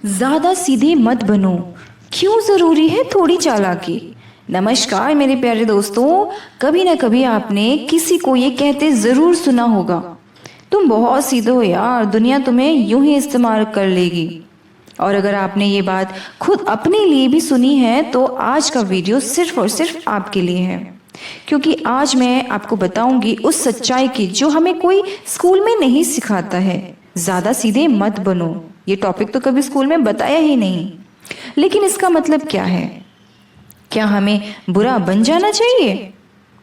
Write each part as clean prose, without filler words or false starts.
ज्यादा सीधे मत बनो, क्यों जरूरी है थोड़ी चालाकी। नमस्कार मेरे प्यारे दोस्तों, कभी ना कभी आपने किसी को ये कहते जरूर सुना होगा, तुम बहुत सीधे हो यार, दुनिया तुम्हें यूं ही इस्तेमाल कर लेगी। और अगर आपने ये बात खुद अपने लिए भी सुनी है तो आज का वीडियो सिर्फ और सिर्फ आपके लिए है, क्योंकि आज मैं आपको बताऊंगी उस सच्चाई की जो हमें कोई स्कूल में नहीं सिखाता है। ज्यादा सीधे मत बनो, ये टॉपिक तो कभी स्कूल में बताया ही नहीं, लेकिन इसका मतलब क्या है? क्या हमें बुरा बन जाना चाहिए?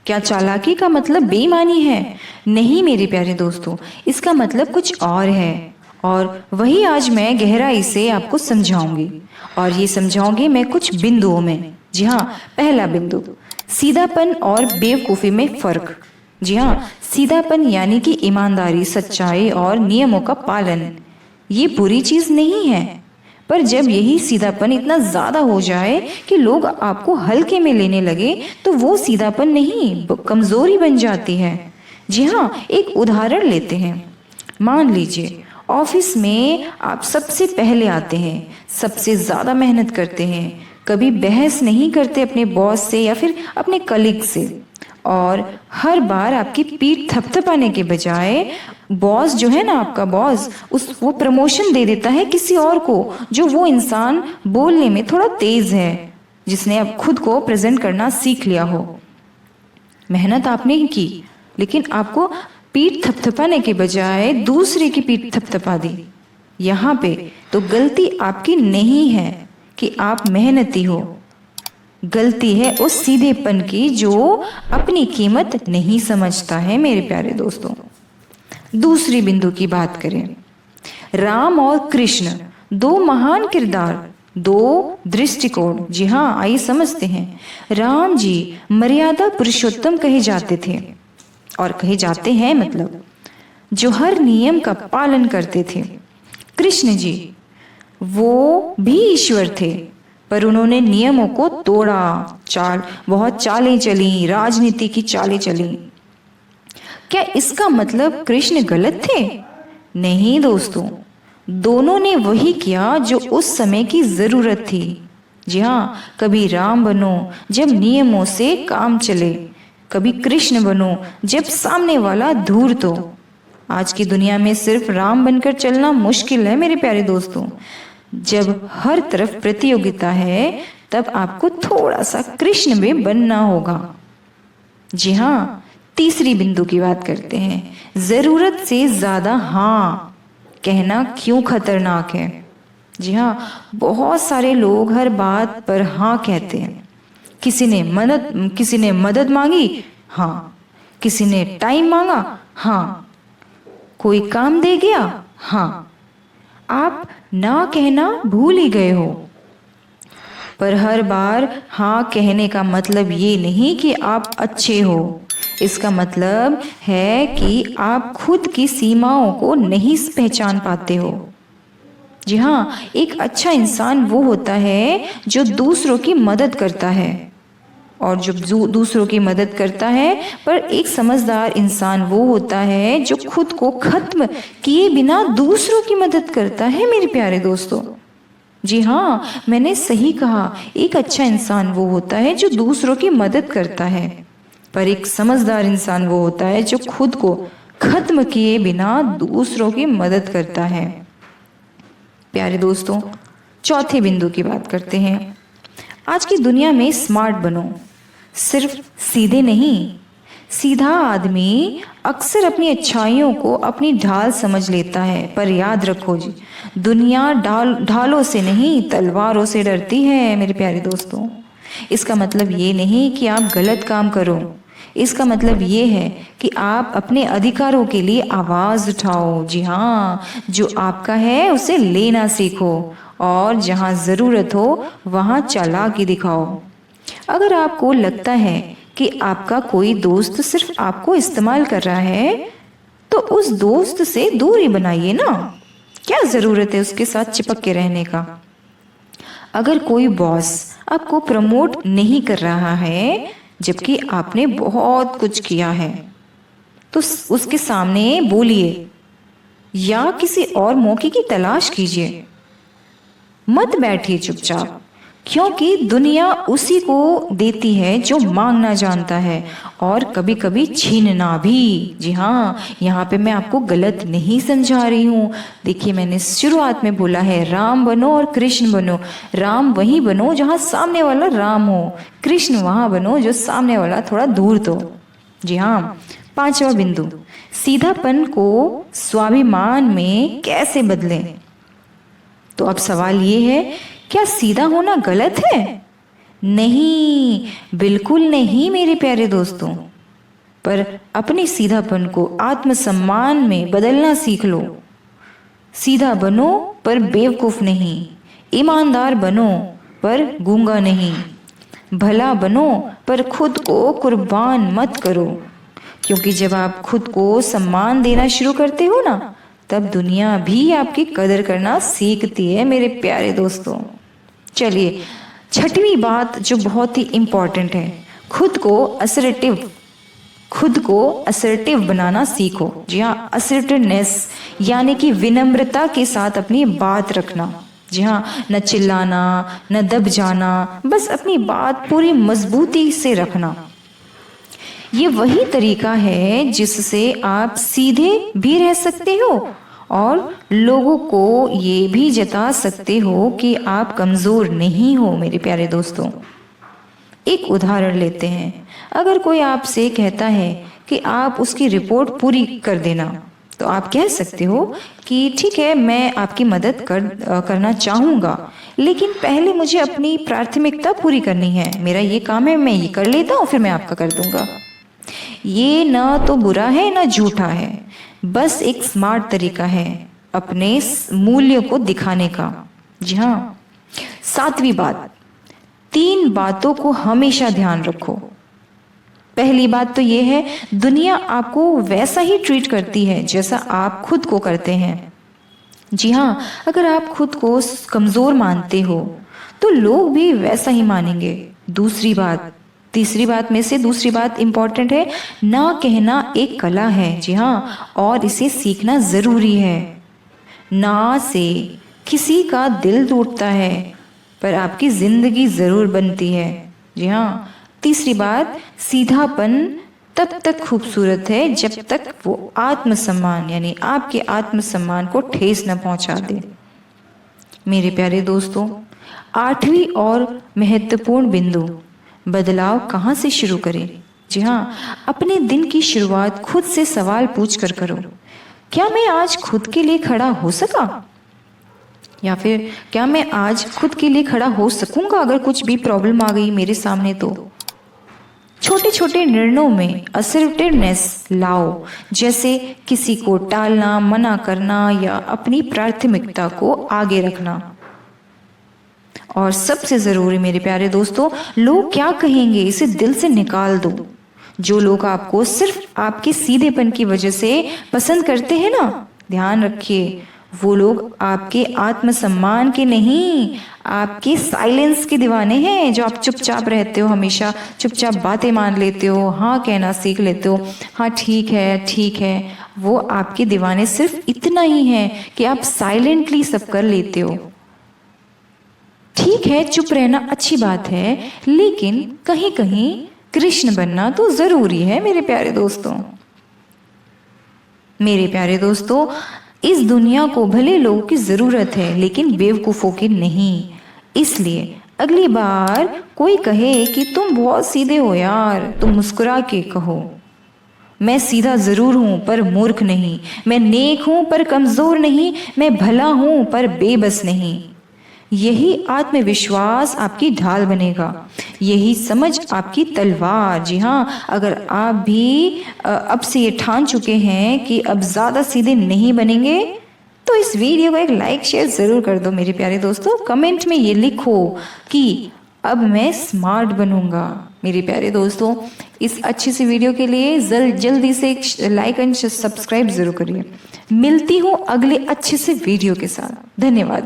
क्या चालाकी का मतलब बेईमानी है? नहीं मेरे प्यारे दोस्तों, इसका मतलब कुछ और है, और वही आज मैं गहराई से आपको समझाऊंगी। और ये समझाऊंगी मैं कुछ बिंदुओं में। जी हाँ, पहला बिंदु, सीधापन और बेवकूफ़ी में फर्क। जी हाँ, सीधापन यानी कि ईमानदारी, सच्चाई और नियमों का पालन। ये बुरी चीज नहीं है, पर जब यही सीधापन इतना ज्यादा हो जाए कि लोग आपको हल्के में लेने लगे तो वो सीधापन नहीं, कमजोरी बन जाती है। जी हाँ, एक उदाहरण लेते हैं। मान लीजिए ऑफिस में आप सबसे पहले आते हैं, सबसे ज्यादा मेहनत करते हैं, कभी बहस नहीं करते अपने बॉस से या फिर अपने कलीग से, और हर बार आपकी पीठ थपथपाने के बजाय बॉस जो है ना, आपका बॉस, वो प्रमोशन दे देता है किसी और को, जो वो इंसान बोलने में थोड़ा तेज है, जिसने अब खुद को प्रेजेंट करना सीख लिया हो। मेहनत आपने ही की, लेकिन आपको पीठ थपथपाने के बजाय दूसरे की पीठ थपथपा दी। यहाँ पे तो गलती आपकी नहीं है कि आप मेहनती हो, गलती है उस सीधेपन की जो अपनी कीमत नहीं समझता है मेरे प्यारे दोस्तों। दूसरी बिंदु की बात करें, राम और कृष्ण, दो महान किरदार, दो दृष्टिकोण। जी हाँ, आइए समझते हैं। राम जी मर्यादा पुरुषोत्तम कहे जाते थे, और कहे जाते हैं मतलब जो हर नियम का पालन करते थे। कृष्ण जी वो भी ईश्वर थे, पर उन्होंने नियमों को तोड़ा, बहुत चालें चली, राजनीति की चालें चली। क्या इसका मतलब कृष्ण गलत थे? नहीं दोस्तों, दोनों ने वही किया जो उस समय की जरूरत थी। जी हाँ, कभी राम बनो जब नियमों से काम चले, कभी कृष्ण बनो जब सामने वाला धूर्त हो। आज की दुनिया में सिर्फ राम बनकर चलना मुश्किल है मेरे प्यारे दोस्तों। जब हर तरफ प्रतियोगिता है, तब आपको थोड़ा सा कृष्ण भी बनना होगा। जी हाँ, तीसरी बिंदु की बात करते हैं, जरूरत से ज्यादा हाँ कहना क्यों खतरनाक है। जी हाँ, बहुत सारे लोग हर बात पर हाँ कहते हैं। किसी ने मदद मांगी, हाँ। किसी ने टाइम मांगा, हाँ। कोई काम दे गया, हाँ। आप ना कहना भूल ही गए हो। पर हर बार हाँ कहने का मतलब ये नहीं कि आप अच्छे हो, इसका मतलब है कि आप खुद की सीमाओं को नहीं पहचान पाते हो। जी हाँ, एक अच्छा इंसान वो होता है जो दूसरों की मदद करता है, और जो दूसरों की मदद करता है, पर एक समझदार इंसान वो होता है जो खुद को खत्म किए बिना दूसरों की मदद करता है मेरे प्यारे दोस्तों। जी हाँ, मैंने सही कहा, एक अच्छा इंसान वो होता है जो दूसरों की मदद करता है, पर एक समझदार इंसान वो होता है जो खुद को खत्म किए बिना दूसरों की मदद करता है। प्यारे दोस्तों, चौथे बिंदु की बात करते हैं। आज की दुनिया में स्मार्ट बनो, सिर्फ सीधे नहीं। सीधा आदमी अक्सर अपनी अच्छाइयों को अपनी ढाल समझ लेता है, पर याद रखो जी, दुनिया ढालों से नहीं तलवारों से डरती है मेरे प्यारे दोस्तों। इसका मतलब ये नहीं कि आप गलत काम करो, इसका मतलब ये है कि आप अपने अधिकारों के लिए आवाज उठाओ। जी हाँ, जो आपका है उसे लेना सीखो, और जहाँ जरूरत हो वहाँ चालाकी दिखाओ। अगर आपको लगता है कि आपका कोई दोस्त सिर्फ आपको इस्तेमाल कर रहा है, तो उस दोस्त से दूरी बनाइए ना। क्या जरूरत है उसके साथ चिपक के रहने का? अगर कोई बॉस आपको प्रमोट नहीं कर रहा है जबकि आपने बहुत कुछ किया है, तो उसके सामने बोलिए या किसी और मौके की तलाश कीजिए। मत बैठिए चुपचाप, क्योंकि दुनिया उसी को देती है जो मांगना जानता है, और कभी कभी छीनना भी। जी हाँ, यहाँ पे मैं आपको गलत नहीं समझा रही हूँ। देखिए, मैंने शुरुआत में बोला है राम बनो और कृष्ण बनो। राम वहीं बनो जहाँ सामने वाला राम हो, कृष्ण वहाँ बनो जो सामने वाला थोड़ा दूर तो। जी हाँ, पांचवा बिंदु, सीधापन को स्वाभिमान में कैसे बदलें। तो अब सवाल ये है, क्या सीधा होना गलत है? नहीं, बिल्कुल नहीं मेरे प्यारे दोस्तों। पर अपने सीधापन को आत्मसम्मान में बदलना सीख लो। सीधा बनो पर बेवकूफ नहीं, ईमानदार बनो पर गूंगा नहीं, भला बनो पर खुद को कुर्बान मत करो। क्योंकि जब आप खुद को सम्मान देना शुरू करते हो ना, तब दुनिया भी आपकी कदर करना सीखती है मेरे प्यारे दोस्तों। चलिए, छठवीं बात जो बहुत ही इम्पोर्टेंट है, खुद को असर्टिव बनाना सीखो। जी हाँ, असर्टिवनेस यानी कि विनम्रता के साथ अपनी बात रखना। जी हाँ, न चिल्लाना, न दब जाना, बस अपनी बात पूरी मजबूती से रखना। ये वही तरीका है जिससे आप सीधे भी रह सकते हो और लोगों को ये भी जता सकते हो कि आप कमज़ोर नहीं हो मेरे प्यारे दोस्तों। एक उदाहरण लेते हैं। अगर कोई आपसे कहता है कि आप उसकी रिपोर्ट पूरी कर देना, तो आप कह सकते हो कि ठीक है, मैं आपकी मदद करना चाहूँगा, लेकिन पहले मुझे अपनी प्राथमिकता पूरी करनी है। मेरा ये काम है, मैं ये कर लेता हूँ, फिर मैं आपका कर दूंगा। ये ना तो बुरा है ना झूठा है, बस एक स्मार्ट तरीका है अपने मूल्यों को दिखाने का। जी हाँ, सातवीं बात, 3 बातों को हमेशा ध्यान रखो। पहली बात तो ये है, दुनिया आपको वैसा ही ट्रीट करती है जैसा आप खुद को करते हैं। जी हाँ, अगर आप खुद को कमजोर मानते हो तो लोग भी वैसा ही मानेंगे। तीसरी बात में से दूसरी बात इंपॉर्टेंट है, ना कहना एक कला है। जी हाँ, और इसे सीखना जरूरी है। ना से किसी का दिल टूटता है, पर आपकी जिंदगी जरूर बनती है। जी हाँ, तीसरी बात, सीधापन तब तक खूबसूरत है जब तक वो आत्मसम्मान यानी आपके आत्मसम्मान को ठेस न पहुंचा दे। मेरे प्यारे दोस्तों, 8वीं और महत्वपूर्ण बिंदु, बदलाव कहाँ से शुरू करें। जी हाँ, अपने दिन की शुरुआत खुद से सवाल पूछकर करो। क्या मैं आज खुद के लिए खड़ा हो सका, या फिर क्या मैं आज खुद के लिए खड़ा हो सकूंगा अगर कुछ भी प्रॉब्लम आ गई मेरे सामने तो। छोटे छोटे निर्णयों में असर्टिवनेस लाओ, जैसे किसी को टालना, मना करना या अपनी प्राथमिकता को आगे रखना। और सबसे जरूरी मेरे प्यारे दोस्तों, लोग क्या कहेंगे इसे दिल से निकाल दो। जो लोग आपको सिर्फ आपके सीधेपन की वजह से पसंद करते हैं ना, ध्यान रखिए, वो लोग आपके आत्मसम्मान के नहीं, आपके साइलेंस के दीवाने हैं। जो आप चुपचाप रहते हो, हमेशा चुपचाप बातें मान लेते हो, हाँ कहना सीख लेते हो, हाँ ठीक है, वो आपके दीवाने सिर्फ इतना ही है कि आप साइलेंटली सब कर लेते हो। ठीक है, चुप रहना अच्छी बात है, लेकिन कहीं कहीं कृष्ण बनना तो जरूरी है मेरे प्यारे दोस्तों। मेरे प्यारे दोस्तों, इस दुनिया को भले लोगों की जरूरत है, लेकिन बेवकूफों की नहीं। इसलिए अगली बार कोई कहे कि तुम बहुत सीधे हो यार, तुम मुस्कुरा के कहो, मैं सीधा जरूर हूं पर मूर्ख नहीं, मैं नेक हूं पर कमजोर नहीं, मैं भला हूं पर बेबस नहीं। यही आत्मविश्वास आपकी ढाल बनेगा, यही समझ आपकी तलवार। जी हाँ, अगर आप भी अब से ये ठान चुके हैं कि अब ज़्यादा सीधे नहीं बनेंगे, तो इस वीडियो को एक लाइक शेयर ज़रूर कर दो मेरे प्यारे दोस्तों। कमेंट में ये लिखो कि अब मैं स्मार्ट बनूंगा। मेरे प्यारे दोस्तों, इस अच्छी सी वीडियो के लिए जल्दी से एक लाइक एंड सब्सक्राइब ज़रूर करिए। मिलती हूँ अगले अच्छे से वीडियो के साथ। धन्यवाद।